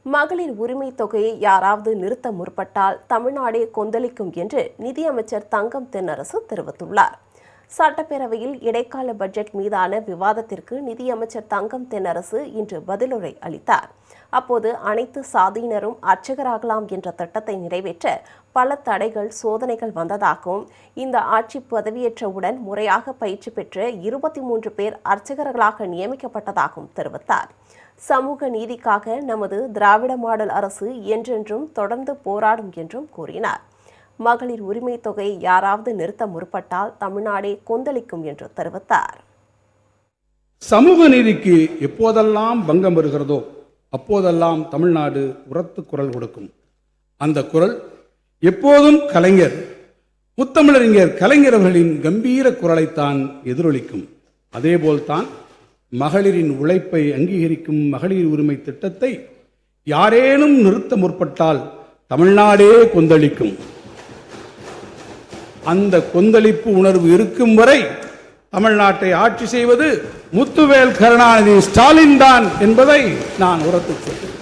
மகளிர் உரிமை தொகையை யாராவது நிறுத்த முற்பட்டால் தமிழ்நாடே கொந்தளிக்கும் என்று நிதியமைச்சர் தங்கம் தென்னரசு தெரிவித்துள்ளார். சட்டப்பேரவையில் இடைக்கால பட்ஜெட் மீதான விவாதத்திற்கு நிதியமைச்சர் தங்கம் தென்னரசு இன்று பதிலுரை அளித்தார். அப்போது அனைத்து சாதியினரும் அர்ச்சகராகலாம் என்ற திட்டத்தை நிறைவேற்ற பல தடைகள், சோதனைகள் வந்ததாகவும், இந்த ஆட்சி பதவியேற்றவுடன் முறையாக பயிற்சி பெற்ற 23 பேர் அர்ச்சகர்களாக நியமிக்கப்பட்டதாகவும் தெரிவித்தார். சமூக நீதிக்காக நமது திராவிட மாடல் அரசு என்றென்றும் தொடர்ந்து போராடும் என்றும் கூறினார். மகளிர் உரிமை தொகையை யாராவது நிறுத்த முற்பட்டால் தமிழ்நாடே கொந்தளிக்கும் என்று தெரிவித்தார். சமூக நீதிக்கு எப்போதெல்லாம் பங்கம் வருகிறதோ அப்போதெல்லாம் தமிழ்நாடு உரத்து குரல் கொடுக்கும். அந்த குரல் எப்போதும் கலைஞர், முத்தமிழறிஞர் கலைஞர் அவர்களின் கம்பீர குரலைத்தான் எதிரொலிக்கும். அதேபோல்தான் மகளிரின் உழைப்பை அங்கீகரிக்கும் மகளிர் உரிமை திட்டத்தை யாரேனும் நிறுத்த முற்பட்டால் தமிழ்நாடே கொந்தளிக்கும். அந்த கொந்தளிப்பு உணர்வு இருக்கும் வரை தமிழ்நாட்டை ஆட்சி செய்வது முத்துவேல் கருணாநிதி ஸ்டாலின் தான் என்பதை நான் உரத்து சொல்கிறேன்.